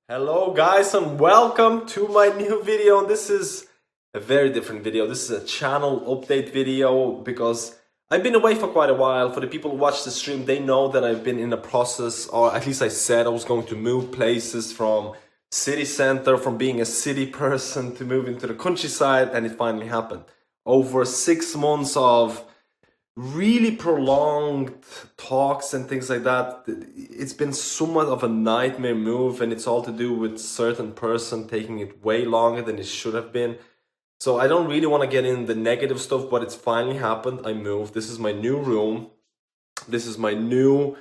Hello guys and welcome to my new video. This is a very different video. This is a channel update video because I've been away for quite a while. For the people who watch the stream, they know that I've been in the process, or at least I said I was going to move places from city center, from being a city person to move into the countryside, and it finally happened. Over 6 months of really prolonged talks and things like that. It's been somewhat of a nightmare move, and it's all to do with certain person taking it way longer than it should have been. So I don't really want to get in the negative stuff, but it's finally happened. I moved. This is my new room. This is my new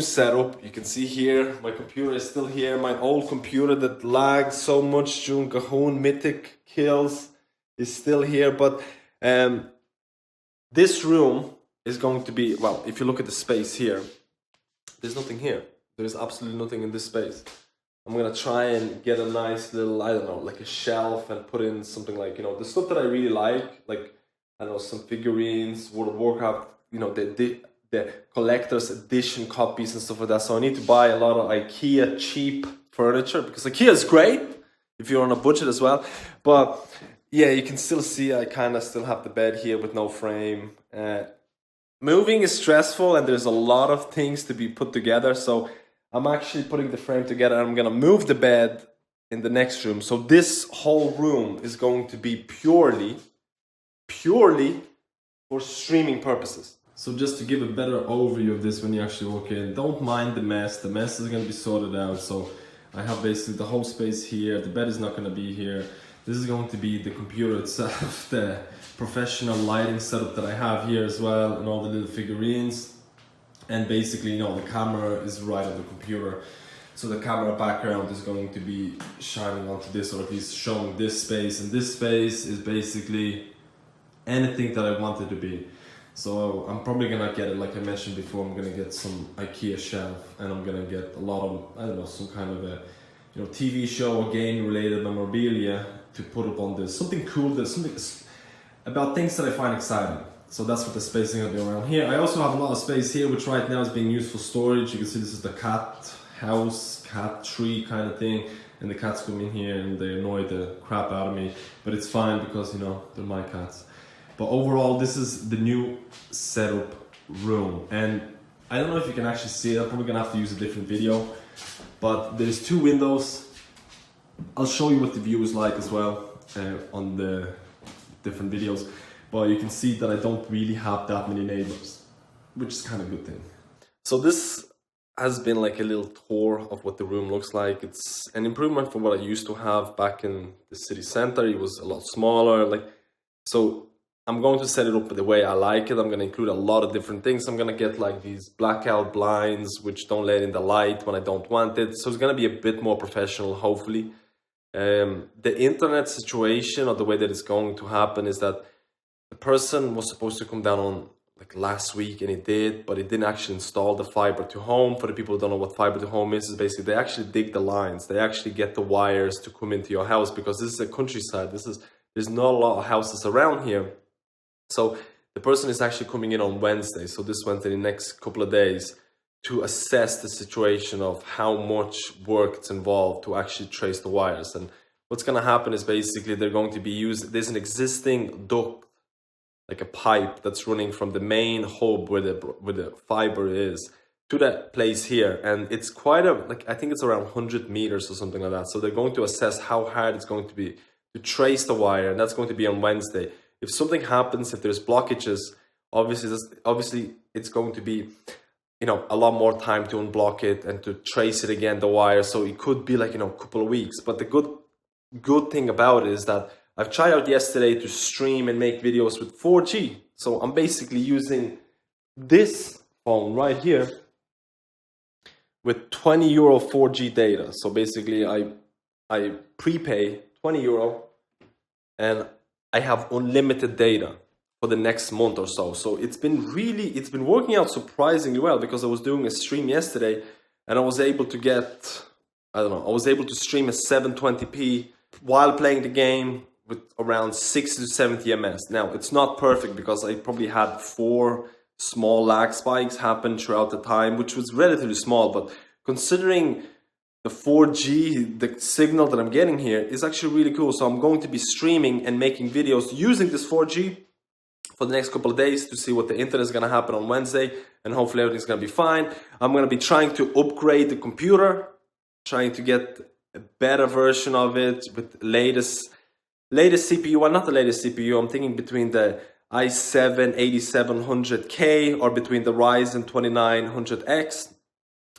setup. You can see here my computer is still here. My old computer that lagged so much during Cahoon Mythic kills is still here, but this room is going to be, well, if you look at the space here, there's nothing here. There's absolutely nothing in this space. I'm gonna try and get a nice little, I don't know, like a shelf and put in something like, the stuff that I really like, I don't know, some figurines, World of Warcraft, the collector's edition copies and stuff like that. So I need to buy a lot of IKEA cheap furniture, because IKEA is great if you're on a budget as well. But yeah, you can still see I kind of still have the bed here with no frame. Moving is stressful and there's a lot of things to be put together. So I'm actually putting the frame together and I'm going to move the bed in the next room. So this whole room is going to be purely for streaming purposes. So just to give a better overview of this when you actually walk in, don't mind the mess. The mess is going to be sorted out. So I have basically the whole space here. The bed is not going to be here. This is going to be the computer itself, the professional lighting setup that I have here as well, and all the little figurines. And basically, the camera is right on the computer. So the camera background is going to be shining onto this, or at least showing this space. And this space is basically anything that I want it to be. So I'm probably gonna get it, like I mentioned before, I'm gonna get some IKEA shelf, and I'm gonna get a lot of, I don't know, some kind of a TV show or game related memorabilia to put up on this. Something cool, there's something about things that I find exciting. So that's what the space is gonna be around here. I also have a lot of space here, which right now is being used for storage. You can see this is the cat house, cat tree kind of thing. And the cats come in here and they annoy the crap out of me. But it's fine because, they're my cats. But overall, this is the new setup room. And I don't know if you can actually see it. I'm probably gonna have to use a different video. But there's 2 windows. I'll show you what the view is like as well on the different videos. But you can see that I don't really have that many neighbors, which is kind of a good thing. So this has been like a little tour of what the room looks like. It's an improvement from what I used to have back in the city center. It was a lot smaller. So I'm going to set it up the way I like it. I'm going to include a lot of different things. I'm going to get like these blackout blinds, which don't let in the light when I don't want it. So it's going to be a bit more professional, hopefully. The internet situation, or the way that it's going to happen, is that the person was supposed to come down on last week, and it did, but it didn't actually install the fiber to home. For the people who don't know what fiber to home is basically they actually dig the lines. They actually get the wires to come into your house, because this is a countryside. There's not a lot of houses around here. So the person is actually coming in on Wednesday, so this Wednesday, the next couple of days, to assess the situation of how much work it's involved to actually trace the wires. And what's going to happen is basically they're going to be used, there's an existing duct, like a pipe that's running from the main hub where the fiber is to that place here. And it's quite I think it's around 100 meters or something like that. So they're going to assess how hard it's going to be to trace the wire, and that's going to be on Wednesday. If something happens, if there's blockages, obviously it's going to be, a lot more time to unblock it and to trace it again, the wire. So it could be a couple of weeks. But the good thing about it is that I've tried out yesterday to stream and make videos with 4G. So I'm basically using this phone right here with €20 4G data. So basically I prepay €20 and I have unlimited data for the next month or so. So it's been working out surprisingly well, because I was doing a stream yesterday and I was able to get, I was able to stream a 720p while playing the game with around 60 to 70 ms. Now, it's not perfect because I probably had 4 small lag spikes happen throughout the time, which was relatively small, but considering the 4G, the signal that I'm getting here is actually really cool. So I'm going to be streaming and making videos using this 4G for the next couple of days to see what the internet is going to happen on Wednesday, and hopefully everything's going to be fine. I'm going to be trying to upgrade the computer, trying to get a better version of it with latest CPU. Well, not the latest CPU. I'm thinking between the i7 8700K or between the Ryzen 2900X.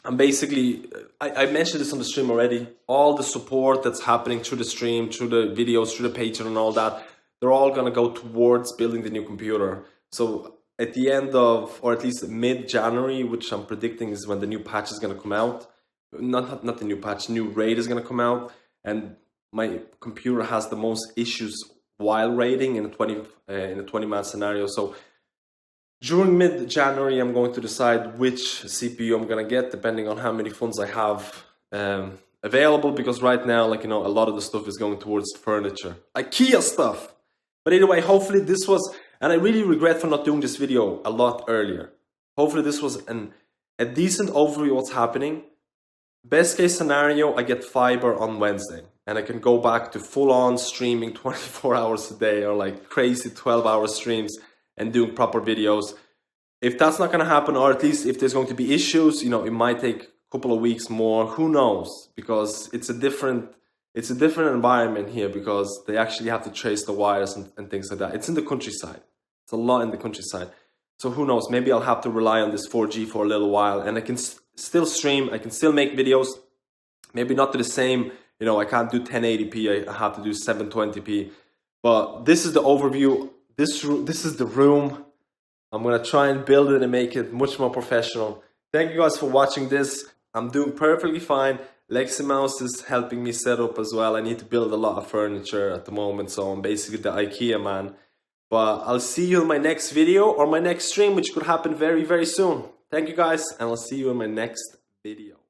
I'm basically, I mentioned this on the stream already, all the support that's happening through the stream, through the videos, through the Patreon and all that, they're all going to go towards building the new computer. So at the end of, or at least mid-January, which I'm predicting is when the new patch is going to come out, not the new patch, new raid is going to come out, and my computer has the most issues while raiding in a 20-man scenario. So during mid-January, I'm going to decide which CPU I'm going to get, depending on how many funds I have available, because right now, like, you know, a lot of the stuff is going towards furniture, IKEA stuff. But anyway, hopefully this was, and I really regret for not doing this video a lot earlier. Hopefully this was a decent overview of what's happening. Best case scenario, I get fiber on Wednesday, and I can go back to full-on streaming 24 hours a day, or like crazy 12-hour streams, and doing proper videos. If that's not going to happen, or at least if there's going to be issues, you know, it might take a couple of weeks more, who knows, because it's a different environment here, because they actually have to trace the wires and things like that. It's in the countryside. It's a lot in the countryside. So who knows, maybe I'll have to rely on this 4G for a little while, and I can still stream, I can still make videos, maybe not to the same, you know, I can't do 1080p, I have to do 720p, but this is the overview. This is the room. I'm going to try and build it and make it much more professional. Thank you guys for watching this. I'm doing perfectly fine. Lexi Mouse is helping me set up as well. I need to build a lot of furniture at the moment, so I'm basically the IKEA man. But I'll see you in my next video or my next stream, which could happen very, very soon. Thank you guys, and I'll see you in my next video.